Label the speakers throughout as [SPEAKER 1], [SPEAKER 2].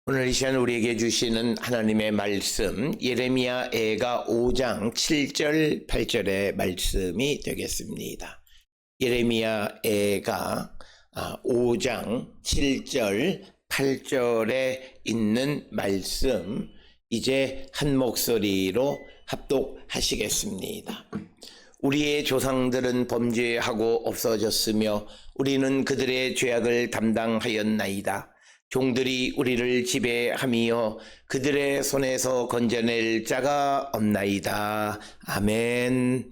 [SPEAKER 1] 오늘 이 시간 우리에게 주시는 하나님의 말씀 예레미야 애가 5장 7절 8절의 말씀이 되겠습니다. 예레미야 애가 5장 7절 8절에 있는 말씀 이제 한 목소리로 합독하시겠습니다. 우리의 조상들은 범죄하고 없어졌으며 우리는 그들의 죄악을 담당하였나이다. 종들이 우리를 지배하며 그들의 손에서 건져낼 자가 없나이다. 아멘.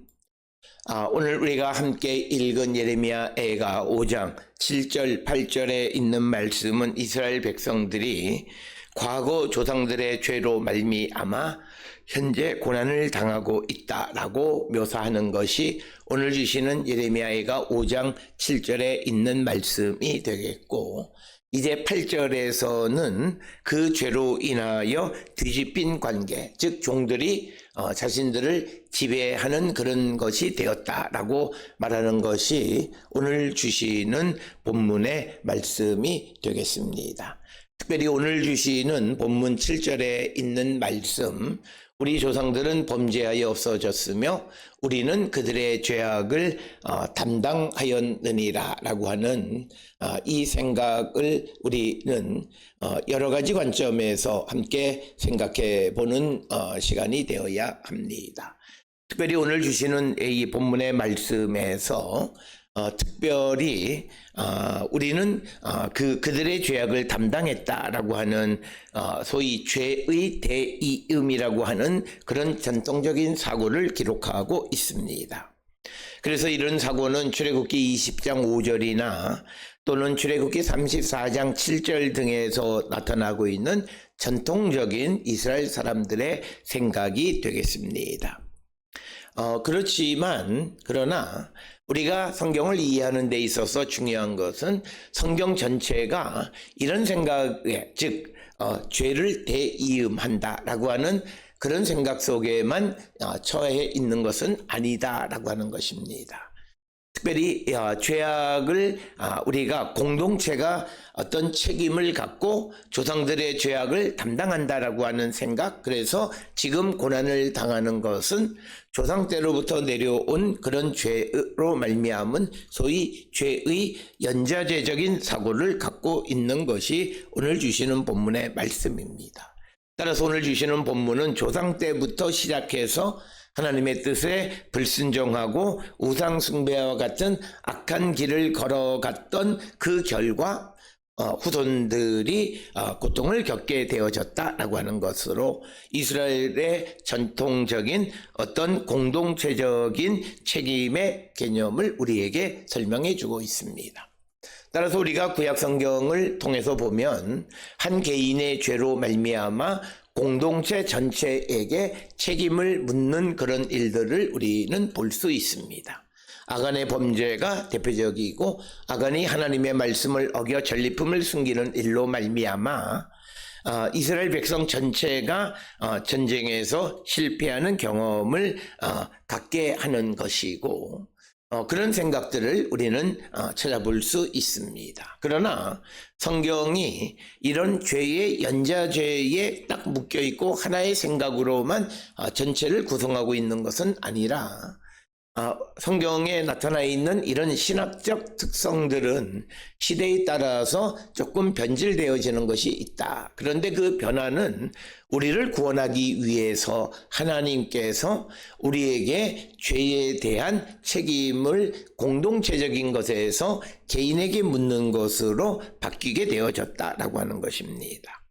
[SPEAKER 1] 오늘 우리가 함께 읽은 예레미야 애가 5장 7절 8절에 있는 말씀은 이스라엘 백성들이 과거 조상들의 죄로 말미암아 현재 고난을 당하고 있다라고 묘사하는 것이 오늘 주시는 예레미야 애가 5장 7절에 있는 말씀이 되겠고, 이제 8절에서는 그 죄로 인하여 뒤집힌 관계, 즉 종들이 자신들을 지배하는 그런 것이 되었다라고 말하는 것이 오늘 주시는 본문의 말씀이 되겠습니다. 특별히 오늘 주시는 본문 7절에 있는 말씀, 우리 조상들은 범죄하여 없어졌으며 우리는 그들의 죄악을 담당하였느니라 라고 하는 이 생각을 우리는 여러 가지 관점에서 함께 생각해 보는 시간이 되어야 합니다. 특별히 오늘 주시는 이 본문의 말씀에서 특별히 우리는 그들의 죄악을 담당했다라고 하는 소위 죄의 대이음이라고 하는 그런 전통적인 사고를 기록하고 있습니다. 그래서 이런 사고는 출애굽기 20장 5절이나 또는 출애굽기 34장 7절 등에서 나타나고 있는 전통적인 이스라엘 사람들의 생각이 되겠습니다. 그러나 우리가 성경을 이해하는 데 있어서 중요한 것은 성경 전체가 이런 생각에, 즉 죄를 대이음한다라고 하는 그런 생각 속에만 처해 있는 것은 아니다라고 하는 것입니다. 특별히 죄악을 우리가 공동체가 어떤 책임을 갖고 조상들의 죄악을 담당한다라고 하는 생각, 그래서 지금 고난을 당하는 것은 조상 때로부터 내려온 그런 죄로 말미암은 소위 죄의 연좌제적인 사고를 갖고 있는 것이 오늘 주시는 본문의 말씀입니다. 따라서 오늘 주시는 본문은 조상 때부터 시작해서 하나님의 뜻에 불순종하고 우상 숭배와 같은 악한 길을 걸어갔던 그 결과 후손들이 고통을 겪게 되어졌다라고 하는 것으로 이스라엘의 전통적인 어떤 공동체적인 책임의 개념을 우리에게 설명해 주고 있습니다. 따라서 우리가 구약 성경을 통해서 보면 한 개인의 죄로 말미암아 공동체 전체에게 책임을 묻는 그런 일들을 우리는 볼 수 있습니다. 아간의 범죄가 대표적이고, 아간이 하나님의 말씀을 어겨 전리품을 숨기는 일로 말미암아 이스라엘 백성 전체가 전쟁에서 실패하는 경험을 갖게 하는 것이고, 그런 생각들을 우리는 찾아볼 수 있습니다. 그러나 성경이 이런 죄의 연좌죄에 딱 묶여있고 하나의 생각으로만 전체를 구성하고 있는 것은 아니라, 성경에 나타나 있는 이런 신학적 특성들은 시대에 따라서 조금 변질되어지는 것이 있다. 그런데 그 변화는 우리를 구원하기 위해서 하나님께서 우리에게 죄에 대한 책임을 공동체적인 것에서 개인에게 묻는 것으로 바뀌게 되어졌다라고 하는 것입니다.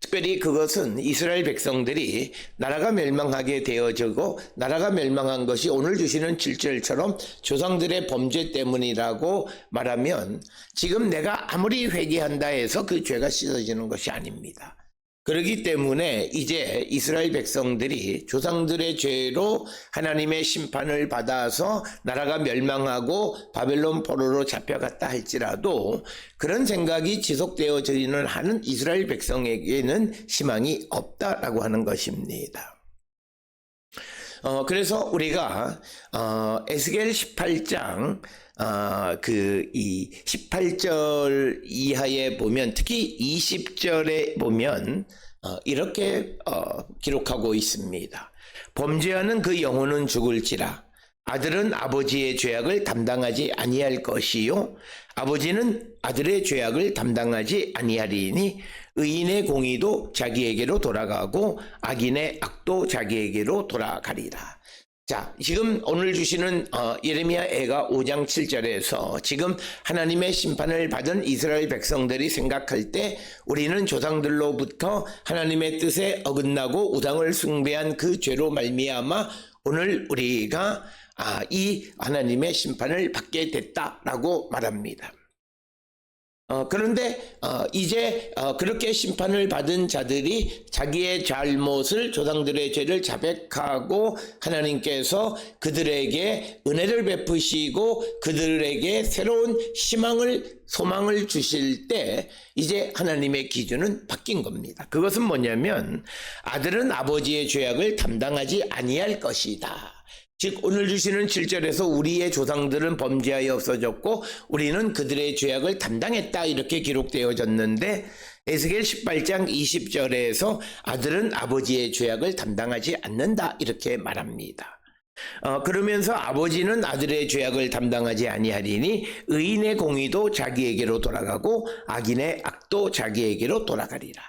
[SPEAKER 1] 특별히 그것은 이스라엘 백성들이 나라가 멸망하게 되어지고, 나라가 멸망한 것이 오늘 주시는 7절처럼 조상들의 범죄 때문이라고 말하면 지금 내가 아무리 회개한다 해서 그 죄가 씻어지는 것이 아닙니다. 그렇기 때문에 이제 이스라엘 백성들이 조상들의 죄로 하나님의 심판을 받아서 나라가 멸망하고 바벨론 포로로 잡혀갔다 할지라도 그런 생각이 지속되어지는 하는 이스라엘 백성에게는 희망이 없다라고 하는 것입니다. 그래서 우리가 에스겔 18장 이 18절 이하에 보면, 특히 20절에 보면 이렇게 기록하고 있습니다. 범죄하는 그 영혼은 죽을지라. 아들은 아버지의 죄악을 담당하지 아니할 것이요 아버지는 아들의 죄악을 담당하지 아니하리니 의인의 공의도 자기에게로 돌아가고 악인의 악도 자기에게로 돌아가리라. 자, 지금 오늘 주시는 예레미야애가 5장 7절에서 지금 하나님의 심판을 받은 이스라엘 백성들이 생각할 때 우리는 조상들로부터 하나님의 뜻에 어긋나고 우상을 숭배한 그 죄로 말미암아 오늘 우리가 이 하나님의 심판을 받게 됐다라고 말합니다. 그런데 이제 그렇게 심판을 받은 자들이 자기의 잘못을, 조상들의 죄를 자백하고 하나님께서 그들에게 은혜를 베푸시고 그들에게 새로운 소망을 주실 때 이제 하나님의 기준은 바뀐 겁니다. 그것은 뭐냐면 아들은 아버지의 죄악을 담당하지 아니할 것이다. 즉 오늘 주시는 7절에서 우리의 조상들은 범죄하여 없어졌고 우리는 그들의 죄악을 담당했다 이렇게 기록되어졌는데 에스겔 18장 20절에서 아들은 아버지의 죄악을 담당하지 않는다 이렇게 말합니다. 그러면서 아버지는 아들의 죄악을 담당하지 아니하리니 의인의 공의도 자기에게로 돌아가고 악인의 악도 자기에게로 돌아가리라.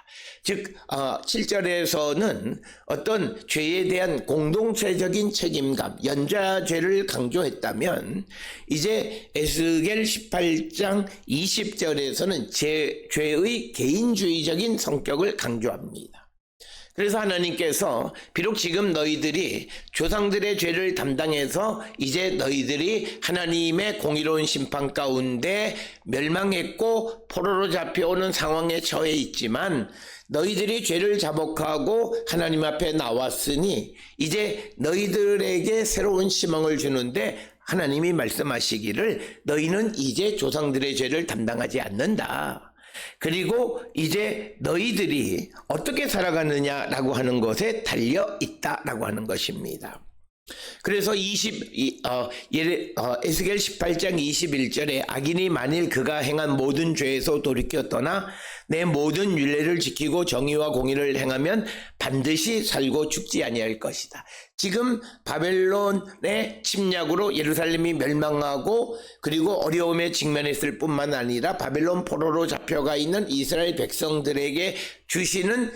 [SPEAKER 1] 즉 7절에서는 어떤 죄에 대한 공동체적인 책임감, 연좌죄를 강조했다면 이제 에스겔 18장 20절에서는 죄의 개인주의적인 성격을 강조합니다. 그래서 하나님께서 비록 지금 너희들이 조상들의 죄를 담당해서 이제 너희들이 하나님의 공의로운 심판 가운데 멸망했고 포로로 잡혀오는 상황에 처해 있지만 너희들이 죄를 자복하고 하나님 앞에 나왔으니 이제 너희들에게 새로운 희망을 주는데 하나님이 말씀하시기를 너희는 이제 조상들의 죄를 담당하지 않는다. 그리고 이제 너희들이 어떻게 살아가느냐라고 하는 것에 달려 있다라고 하는 것입니다. 그래서 에스겔 18장 21절에 악인이 만일 그가 행한 모든 죄에서 돌이켜 떠나 내 모든 율례를 지키고 정의와 공의를 행하면 반드시 살고 죽지 아니할 것이다. 지금 바벨론의 침략으로 예루살렘이 멸망하고 그리고 어려움에 직면했을 뿐만 아니라 바벨론 포로로 잡혀가 있는 이스라엘 백성들에게 주시는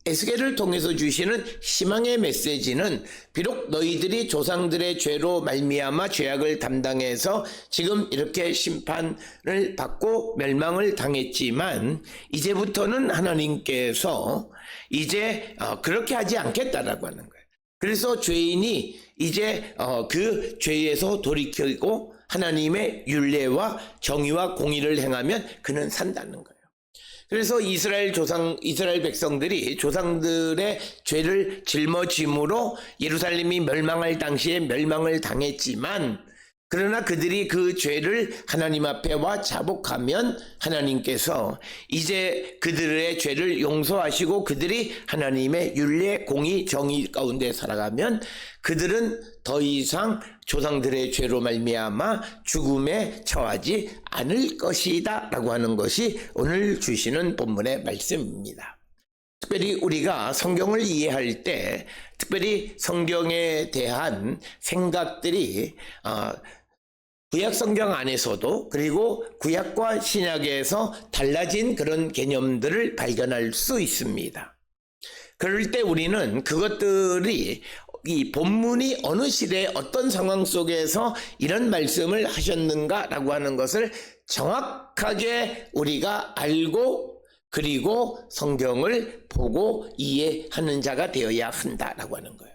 [SPEAKER 1] 에스겔을 통해서 주시는 희망의 메시지는 비록 너희들이 조상들의 죄로 말미암아 죄악을 담당해서 지금 이렇게 심판을 받고 멸망을 당했지만 이제부터는 하나님께서 이제 그렇게 하지 않겠다라고 하는 거예요. 그래서 죄인이 이제 그 죄에서 돌이키고 하나님의 율례와 정의와 공의를 행하면 그는 산다는 거예요. 그래서 이스라엘 백성들이 조상들의 죄를 짊어짐으로 예루살렘이 멸망할 당시에 멸망을 당했지만 그러나 그들이 그 죄를 하나님 앞에 와 자복하면 하나님께서 이제 그들의 죄를 용서하시고 그들이 하나님의 율례, 공의, 정의 가운데 살아가면 그들은 더 이상 조상들의 죄로 말미암아 죽음에 처하지 않을 것이다 라고 하는 것이 오늘 주시는 본문의 말씀입니다. 특별히 우리가 성경을 이해할 때 특별히 성경에 대한 생각들이 구약 성경 안에서도 그리고 구약과 신약에서 달라진 그런 개념들을 발견할 수 있습니다. 그럴 때 우리는 그것들이 이 본문이 어느 시대에 어떤 상황 속에서 이런 말씀을 하셨는가라고 하는 것을 정확하게 우리가 알고 그리고 성경을 보고 이해하는 자가 되어야 한다라고 하는 거예요.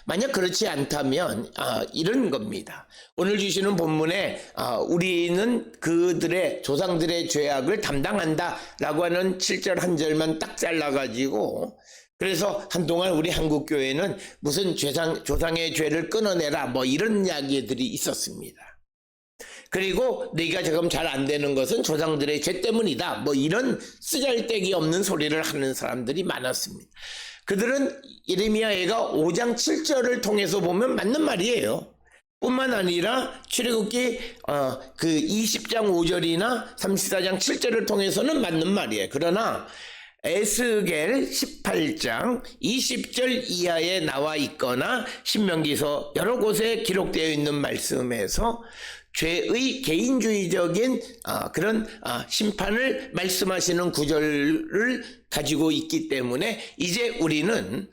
[SPEAKER 1] 만약 그렇지 않다면 이런 겁니다. 오늘 주시는 본문에 우리는 그들의 조상들의 죄악을 담당한다라고 하는 7절 한 절만 딱 잘라가지고 그래서 한동안 우리 한국교회는 무슨 조상의 죄를 끊어내라 뭐 이런 이야기들이 있었습니다. 그리고 네가 지금 잘 안 되는 것은 조상들의 죄 때문이다 뭐 이런 쓰잘데기 없는 소리를 하는 사람들이 많았습니다. 그들은 예레미야애가 5장 7절을 통해서 보면 맞는 말이에요. 뿐만 아니라 출애굽기 그 20장 5절이나 34장 7절을 통해서는 맞는 말이에요. 그러나 에스겔 18장 20절 이하에 나와 있거나 신명기서 여러 곳에 기록되어 있는 말씀에서 죄의 개인주의적인 그런 심판을 말씀하시는 구절을 가지고 있기 때문에 이제 우리는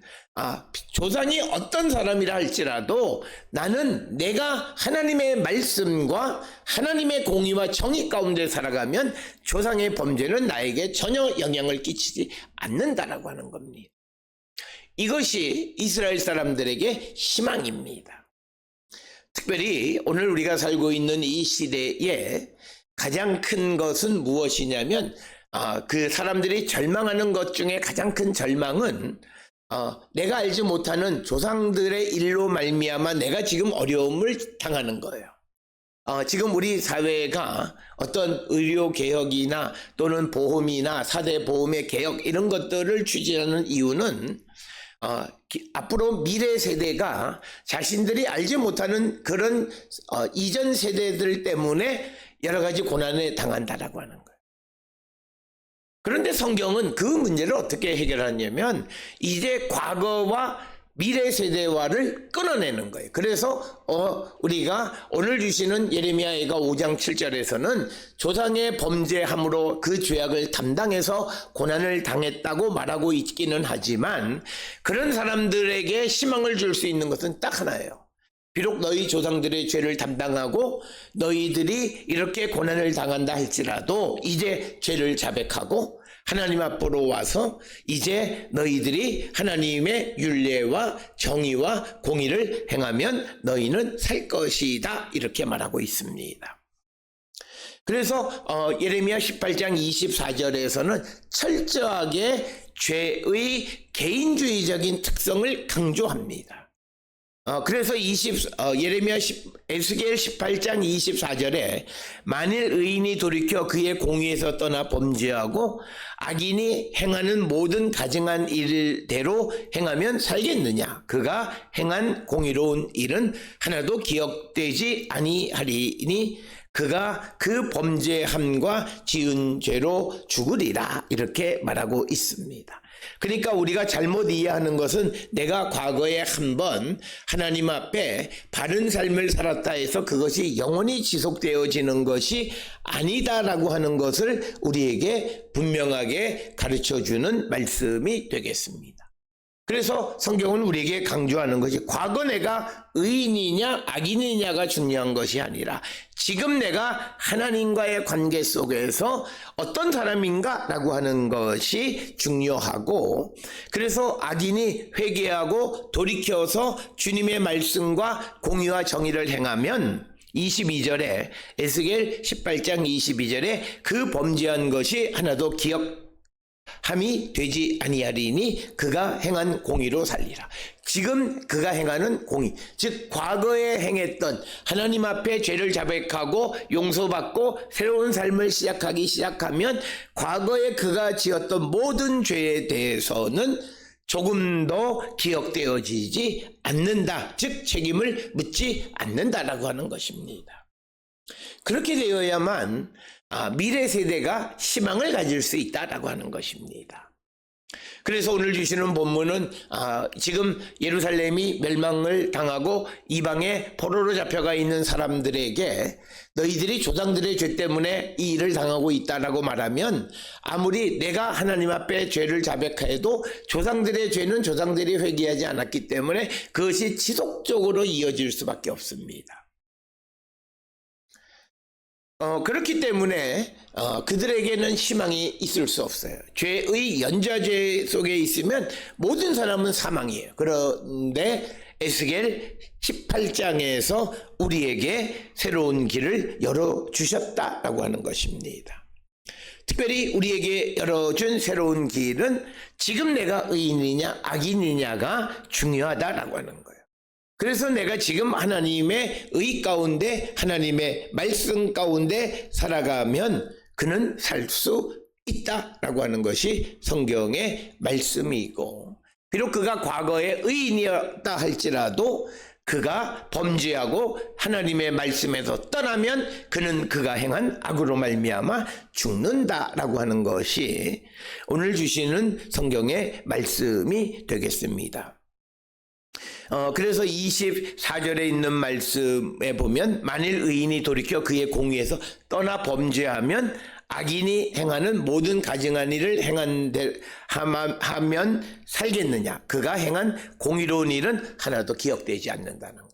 [SPEAKER 1] 조상이 어떤 사람이라 할지라도 나는 내가 하나님의 말씀과 하나님의 공의와 정의 가운데 살아가면 조상의 범죄는 나에게 전혀 영향을 끼치지 않는다라고 하는 겁니다. 이것이 이스라엘 사람들에게 희망입니다. 특별히 오늘 우리가 살고 있는 이 시대에 가장 큰 것은 무엇이냐면 그 사람들이 절망하는 것 중에 가장 큰 절망은 내가 알지 못하는 조상들의 일로 말미암아 내가 지금 어려움을 당하는 거예요. 지금 우리 사회가 어떤 의료개혁이나 또는 보험이나 4대 보험의 개혁 이런 것들을 추진하는 이유는 앞으로 미래 세대가 자신들이 알지 못하는 그런 이전 세대들 때문에 여러 가지 고난에 당한다라고 하는 거예요. 그런데 성경은 그 문제를 어떻게 해결하냐면 이제 과거와 미래 세대와를 끊어내는 거예요. 그래서 우리가 오늘 주시는 예레미야가 5장 7절에서는 조상의 범죄함으로 그 죄악을 담당해서 고난을 당했다고 말하고 있기는 하지만 그런 사람들에게 희망을 줄 수 있는 것은 딱 하나예요. 비록 너희 조상들의 죄를 담당하고 너희들이 이렇게 고난을 당한다 할지라도 이제 죄를 자백하고 하나님 앞으로 와서 이제 너희들이 하나님의 율례와 정의와 공의를 행하면 너희는 살 것이다 이렇게 말하고 있습니다. 그래서 예레미야 18장 24절에서는 철저하게 죄의 개인주의적인 특성을 강조합니다. 그래서 예레미야 에스겔 18장 24절에 만일 의인이 돌이켜 그의 공의에서 떠나 범죄하고 악인이 행하는 모든 가증한 일대로 행하면 살겠느냐? 그가 행한 공의로운 일은 하나도 기억되지 아니하리니 그가 그 범죄함과 지은 죄로 죽으리라 이렇게 말하고 있습니다. 그러니까 우리가 잘못 이해하는 것은 내가 과거에 한번 하나님 앞에 바른 삶을 살았다 해서 그것이 영원히 지속되어지는 것이 아니다라고 하는 것을 우리에게 분명하게 가르쳐주는 말씀이 되겠습니다. 그래서 성경은 우리에게 강조하는 것이 과거 내가 의인이냐 악인이냐가 중요한 것이 아니라 지금 내가 하나님과의 관계 속에서 어떤 사람인가 라고 하는 것이 중요하고 그래서 악인이 회개하고 돌이켜서 주님의 말씀과 공의와 정의를 행하면 22절에 에스겔 18장 22절에 그 범죄한 것이 하나도 기억함이 되지 아니하리니 그가 행한 공의로 살리라. 지금 그가 행하는 공의, 즉 과거에 행했던 하나님 앞에 죄를 자백하고 용서받고 새로운 삶을 시작하면 과거에 그가 지었던 모든 죄에 대해서는 조금 더 기억되어지지 않는다. 즉 책임을 묻지 않는다라고 하는 것입니다. 그렇게 되어야만 미래 세대가 희망을 가질 수 있다라고 하는 것입니다. 그래서 오늘 주시는 본문은 지금 예루살렘이 멸망을 당하고 이방에 포로로 잡혀가 있는 사람들에게 너희들이 조상들의 죄 때문에 이 일을 당하고 있다라고 말하면 아무리 내가 하나님 앞에 죄를 자백해도 조상들의 죄는 조상들이 회개하지 않았기 때문에 그것이 지속적으로 이어질 수밖에 없습니다. 그렇기 때문에 그들에게는 희망이 있을 수 없어요. 죄의 연좌죄 속에 있으면 모든 사람은 사망이에요. 그런데 에스겔 18장에서 우리에게 새로운 길을 열어주셨다라고 하는 것입니다. 특별히 우리에게 열어준 새로운 길은 지금 내가 의인이냐 악인이냐가 중요하다라고 하는 거예요. 그래서 내가 지금 하나님의 의 가운데 하나님의 말씀 가운데 살아가면 그는 살 수 있다라고 하는 것이 성경의 말씀이고 비록 그가 과거에 의인이었다 할지라도 그가 범죄하고 하나님의 말씀에서 떠나면 그는 그가 행한 악으로 말미암아 죽는다라고 하는 것이 오늘 주시는 성경의 말씀이 되겠습니다. 그래서 24절에 있는 말씀에 보면 만일 의인이 돌이켜 그의 공의에서 떠나 범죄하면 악인이 행하는 모든 가증한 일을 하면 살겠느냐. 그가 행한 공의로운 일은 하나도 기억되지 않는다는 것.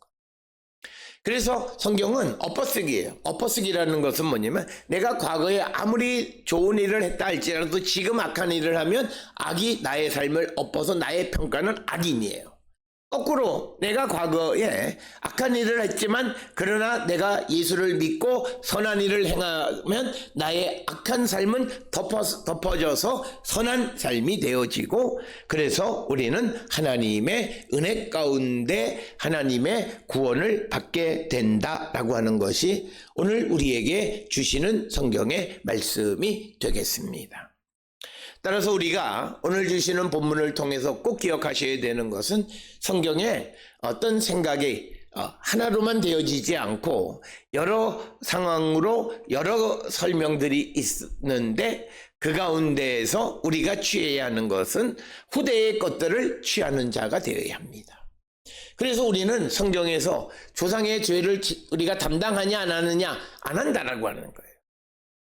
[SPEAKER 1] 그래서 성경은 엎어쓰기예요. 엎어쓰기라는 것은 뭐냐면 내가 과거에 아무리 좋은 일을 했다 할지라도 지금 악한 일을 하면 악이 나의 삶을 엎어서 나의 평가는 악인이에요. 거꾸로 내가 과거에 악한 일을 했지만 그러나 내가 예수를 믿고 선한 일을 행하면 나의 악한 삶은 덮어져서 선한 삶이 되어지고 그래서 우리는 하나님의 은혜 가운데 하나님의 구원을 받게 된다라고 하는 것이 오늘 우리에게 주시는 성경의 말씀이 되겠습니다. 따라서 우리가 오늘 주시는 본문을 통해서 꼭 기억하셔야 되는 것은 성경에 어떤 생각이 하나로만 되어지지 않고 여러 상황으로 여러 설명들이 있는데 그 가운데에서 우리가 취해야 하는 것은 후대의 것들을 취하는 자가 되어야 합니다. 그래서 우리는 성경에서 조상의 죄를 우리가 담당하냐 안 하느냐 안 한다라고 하는 거예요.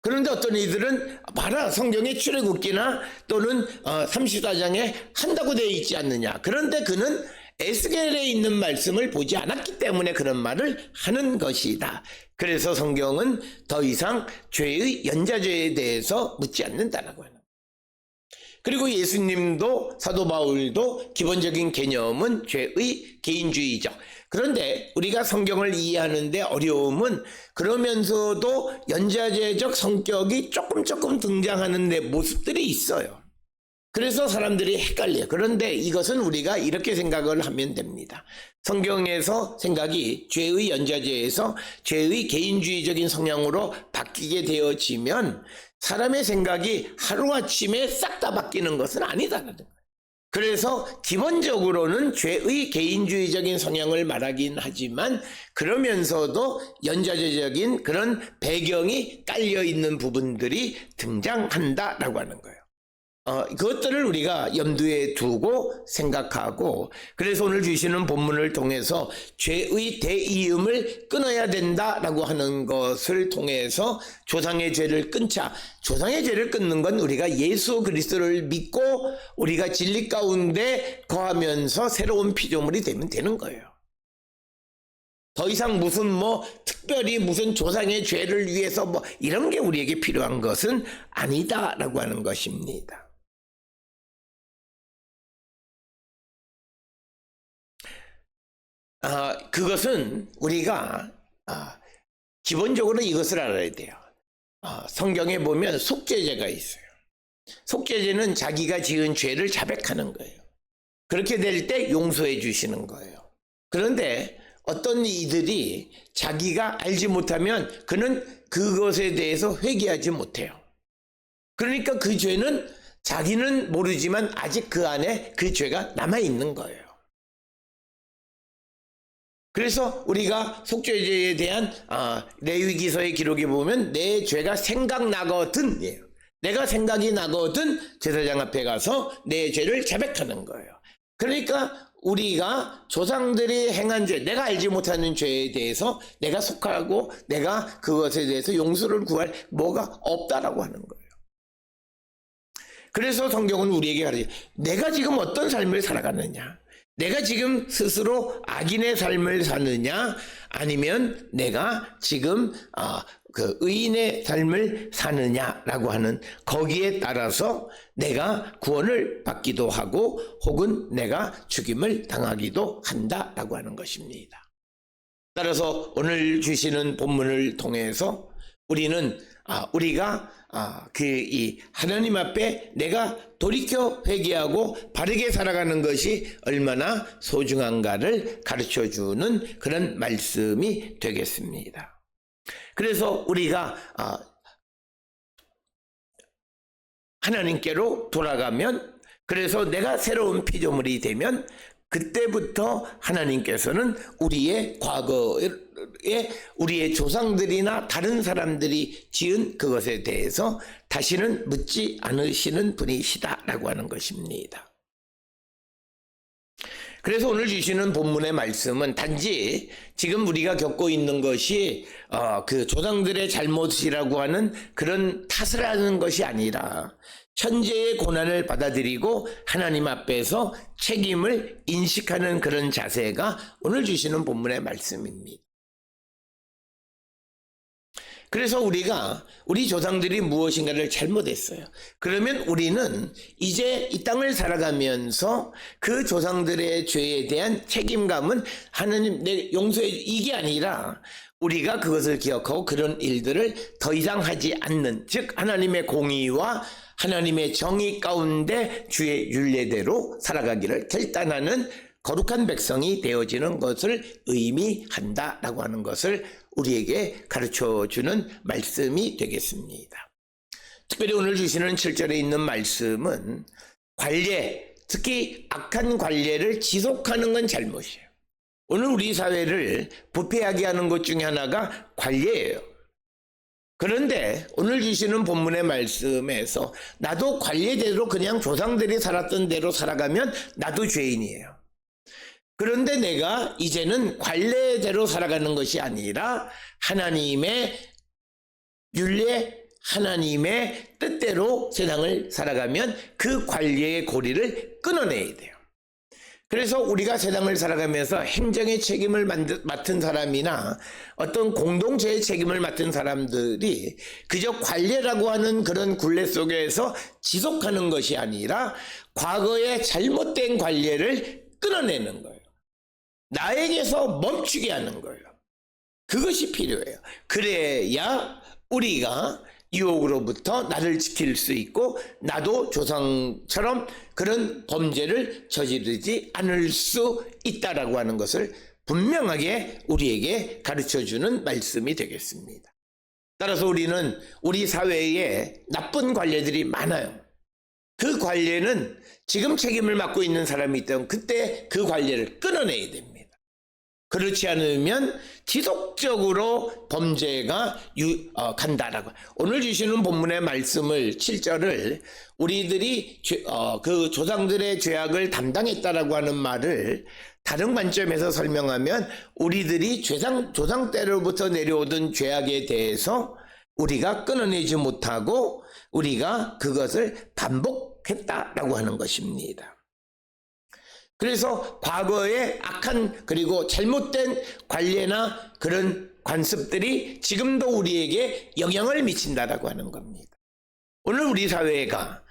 [SPEAKER 1] 그런데 어떤 이들은 봐라 성경의 출애굽기나 또는 34장에 한다고 되어 있지 않느냐. 그런데 그는 에스겔에 있는 말씀을 보지 않았기 때문에 그런 말을 하는 것이다. 그래서 성경은 더 이상 죄의 연좌죄에 대해서 묻지 않는다라고 하는 거예요. 그리고 예수님도 사도 바울도 기본적인 개념은 죄의 개인주의적. 그런데 우리가 성경을 이해하는데 어려움은 그러면서도 연좌제적 성격이 조금 등장하는 데 모습들이 있어요. 그래서 사람들이 헷갈려요. 그런데 이것은 우리가 이렇게 생각을 하면 됩니다. 성경에서 생각이 죄의 연좌제에서 죄의 개인주의적인 성향으로 바뀌게 되어지면 사람의 생각이 하루아침에 싹 다 바뀌는 것은 아니다라는 거예요. 그래서 기본적으로는 죄의 개인주의적인 성향을 말하긴 하지만 그러면서도 연좌제적인 그런 배경이 깔려있는 부분들이 등장한다라고 하는 거예요. 그것들을 우리가 염두에 두고 생각하고 그래서 오늘 주시는 본문을 통해서 죄의 대이음을 끊어야 된다라고 하는 것을 통해서 조상의 죄를 끊자. 조상의 죄를 끊는 건 우리가 예수 그리스도를 믿고 우리가 진리 가운데 거하면서 새로운 피조물이 되면 되는 거예요. 더 이상 무슨 특별히 무슨 조상의 죄를 위해서 이런 게 우리에게 필요한 것은 아니다라고 하는 것입니다. 그것은 우리가 기본적으로 이것을 알아야 돼요. 성경에 보면 속죄제가 있어요. 속죄제는 자기가 지은 죄를 자백하는 거예요. 그렇게 될 때 용서해 주시는 거예요. 그런데 어떤 이들이 자기가 알지 못하면 그는 그것에 대해서 회개하지 못해요. 그러니까 그 죄는 자기는 모르지만 아직 그 안에 그 죄가 남아있는 거예요. 그래서 우리가 속죄제에 대한 레위기서의 기록에 보면 내 죄가 생각나거든 내가 생각이 나거든 제사장 앞에 가서 내 죄를 자백하는 거예요. 그러니까 우리가 조상들이 행한 죄, 내가 알지 못하는 죄에 대해서 내가 속하고 내가 그것에 대해서 용서를 구할 뭐가 없다라고 하는 거예요. 그래서 성경은 우리에게 가르쳐요. 내가 지금 어떤 삶을 살아가느냐, 내가 지금 스스로 악인의 삶을 사느냐 아니면 내가 지금 그 의인의 삶을 사느냐라고 하는 거기에 따라서 내가 구원을 받기도 하고 혹은 내가 죽임을 당하기도 한다라고 하는 것입니다. 따라서 오늘 주시는 본문을 통해서 우리는 우리가 이 하나님 앞에 내가 돌이켜 회개하고 바르게 살아가는 것이 얼마나 소중한가를 가르쳐주는 그런 말씀이 되겠습니다. 그래서 우리가 하나님께로 돌아가면, 그래서 내가 새로운 피조물이 되면 그때부터 하나님께서는 우리의 과거에 우리의 조상들이나 다른 사람들이 지은 그것에 대해서 다시는 묻지 않으시는 분이시다라고 하는 것입니다. 그래서 오늘 주시는 본문의 말씀은 단지 지금 우리가 겪고 있는 것이 그 조상들의 잘못이라고 하는 그런 탓을 하는 것이 아니라 현재의 고난을 받아들이고 하나님 앞에서 책임을 인식하는 그런 자세가 오늘 주시는 본문의 말씀입니다. 그래서 우리 조상들이 무엇인가를 잘못했어요. 그러면 우리는 이제 이 땅을 살아가면서 그 조상들의 죄에 대한 책임감은 하나님 내 용서해 이게 아니라 우리가 그것을 기억하고 그런 일들을 더 이상 하지 않는, 즉 하나님의 공의와 하나님의 정의 가운데 주의 율례대로 살아가기를 결단하는 거룩한 백성이 되어지는 것을 의미한다라고 하는 것을 우리에게 가르쳐주는 말씀이 되겠습니다. 특별히 오늘 주시는 7절에 있는 말씀은 관례, 특히 악한 관례를 지속하는 건 잘못이에요. 오늘 우리 사회를 부패하게 하는 것 중에 하나가 관례예요. 그런데 오늘 주시는 본문의 말씀에서 나도 관례대로 그냥 조상들이 살았던 대로 살아가면 나도 죄인이에요. 그런데 내가 이제는 관례대로 살아가는 것이 아니라 하나님의 율례, 하나님의 뜻대로 세상을 살아가면 그 관례의 고리를 끊어내야 돼요. 그래서 우리가 세상을 살아가면서 행정의 책임을 맡은 사람이나 어떤 공동체의 책임을 맡은 사람들이 그저 관례라고 하는 그런 굴레 속에서 지속하는 것이 아니라 과거의 잘못된 관례를 끊어내는 거예요. 나에게서 멈추게 하는 거예요. 그것이 필요해요. 그래야 우리가 유혹으로부터 나를 지킬 수 있고 나도 조상처럼 그런 범죄를 저지르지 않을 수 있다라고 하는 것을 분명하게 우리에게 가르쳐주는 말씀이 되겠습니다. 따라서 우리는 우리 사회에 나쁜 관례들이 많아요. 그 관례는 지금 책임을 맡고 있는 사람이 있다면 그때 그 관례를 끊어내야 됩니다. 그렇지 않으면 지속적으로 범죄가 간다라고. 오늘 주시는 본문의 말씀을 7절을 우리들이 그 조상들의 죄악을 담당했다라고 하는 말을 다른 관점에서 설명하면 우리들이 조상 때로부터 내려오던 죄악에 대해서 우리가 끊어내지 못하고 우리가 그것을 반복했다라고 하는 것입니다. 그래서 과거의 악한 그리고 잘못된 관례나 그런 관습들이 지금도 우리에게 영향을 미친다라고 하는 겁니다. 오늘 우리 사회가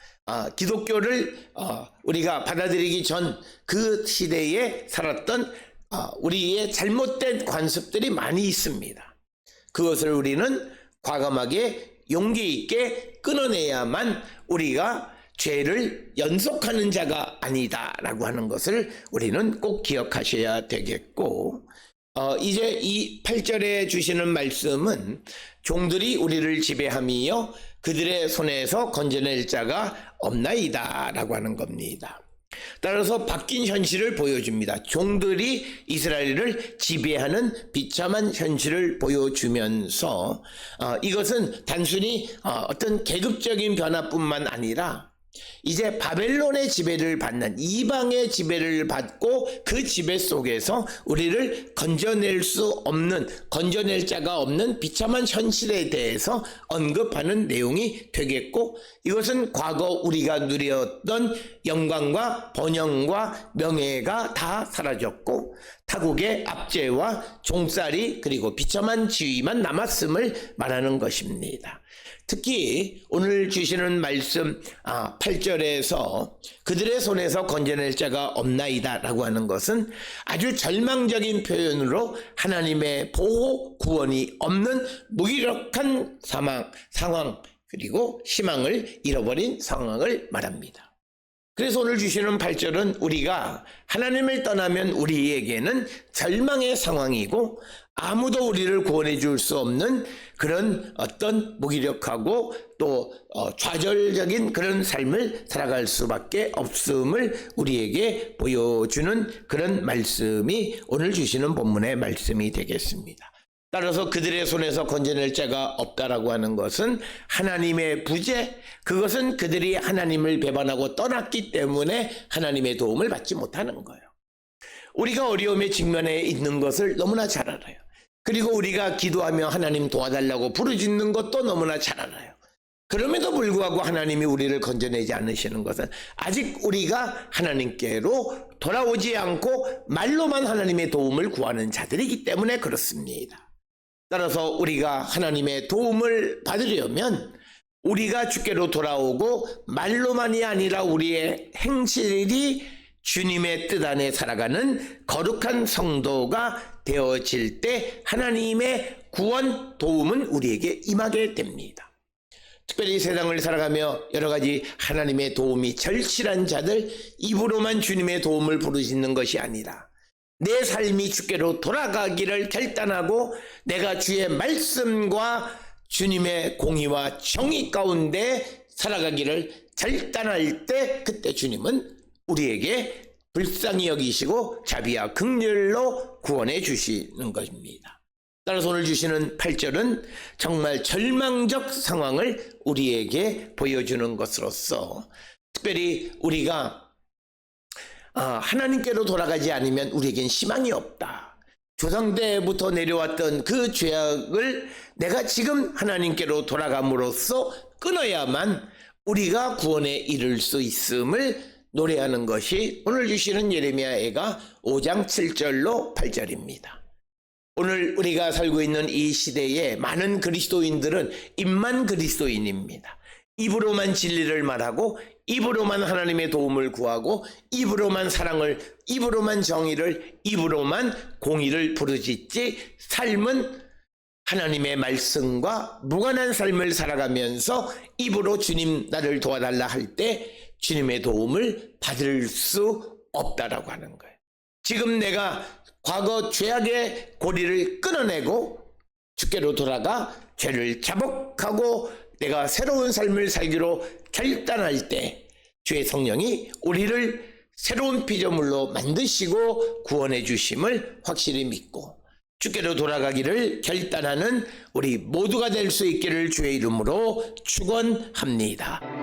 [SPEAKER 1] 기독교를 우리가 받아들이기 전 그 시대에 살았던 우리의 잘못된 관습들이 많이 있습니다. 그것을 우리는 과감하게 용기 있게 끊어내야만 우리가 죄를 연속하는 자가 아니다라고 하는 것을 우리는 꼭 기억하셔야 되겠고, 이제 이 8절에 주시는 말씀은 종들이 우리를 지배하며 그들의 손에서 건져낼 자가 없나이다라고 하는 겁니다. 따라서 바뀐 현실을 보여줍니다. 종들이 이스라엘을 지배하는 비참한 현실을 보여주면서 이것은 단순히 어떤 계급적인 변화뿐만 아니라 이제 바벨론의 지배를 받는 이방의 지배를 받고 그 지배 속에서 우리를 건져낼 자가 없는 비참한 현실에 대해서 언급하는 내용이 되겠고, 이것은 과거 우리가 누렸던 영광과 번영과 명예가 다 사라졌고 타국의 압제와 종살이 그리고 비참한 지위만 남았음을 말하는 것입니다. 특히 오늘 주시는 말씀 8절에서 그들의 손에서 건져낼 자가 없나이다 라고 하는 것은 아주 절망적인 표현으로 하나님의 보호 구원이 없는 무기력한 상황 그리고 희망을 잃어버린 상황을 말합니다. 그래서 오늘 주시는 8절은 우리가 하나님을 떠나면 우리에게는 절망의 상황이고 아무도 우리를 구원해 줄 수 없는 그런 어떤 무기력하고 또 좌절적인 그런 삶을 살아갈 수밖에 없음을 우리에게 보여주는 그런 말씀이 오늘 주시는 본문의 말씀이 되겠습니다. 따라서 그들의 손에서 건져낼 자가 없다라고 하는 것은 하나님의 부재, 그것은 그들이 하나님을 배반하고 떠났기 때문에 하나님의 도움을 받지 못하는 거예요. 우리가 어려움에 직면해 있는 것을 너무나 잘 알아요. 그리고 우리가 기도하며 하나님 도와달라고 부르짖는 것도 너무나 잘 알아요. 그럼에도 불구하고 하나님이 우리를 건져내지 않으시는 것은 아직 우리가 하나님께로 돌아오지 않고 말로만 하나님의 도움을 구하는 자들이기 때문에 그렇습니다. 따라서 우리가 하나님의 도움을 받으려면 우리가 주께로 돌아오고 말로만이 아니라 우리의 행실이 주님의 뜻 안에 살아가는 거룩한 성도가 되어질 때 하나님의 구원 도움은 우리에게 임하게 됩니다. 특별히 세상을 살아가며 여러 가지 하나님의 도움이 절실한 자들, 입으로만 주님의 도움을 부르짖는 것이 아니라 내 삶이 주께로 돌아가기를 결단하고 내가 주의 말씀과 주님의 공의와 정의 가운데 살아가기를 결단할 때 그때 주님은 우리에게 불쌍히 여기시고 자비와 긍휼로 구원해 주시는 것입니다. 따라서 오늘 주시는 8절은 정말 절망적 상황을 우리에게 보여주는 것으로서 특별히 우리가 하나님께로 돌아가지 않으면 우리에겐 희망이 없다. 조상 때부터 내려왔던 그 죄악을 내가 지금 하나님께로 돌아감으로써 끊어야만 우리가 구원에 이를 수 있음을 노래하는 것이 오늘 주시는 예레미야가 5장 7절로 8절입니다. 오늘 우리가 살고 있는 이 시대에 많은 그리스도인들은 입만 그리스도인입니다. 입으로만 진리를 말하고 입으로만 하나님의 도움을 구하고 입으로만 사랑을, 입으로만 정의를, 입으로만 공의를 부르짖지 삶은 하나님의 말씀과 무관한 삶을 살아가면서 입으로 주님 나를 도와달라 할 때 주님의 도움을 받을 수 없다라고 하는 거예요. 지금 내가 과거 죄악의 고리를 끊어내고 주께로 돌아가 죄를 자복하고 내가 새로운 삶을 살기로 결단할 때 주의 성령이 우리를 새로운 피조물로 만드시고 구원해 주심을 확실히 믿고 주께로 돌아가기를 결단하는 우리 모두가 될 수 있기를 주의 이름으로 축원합니다.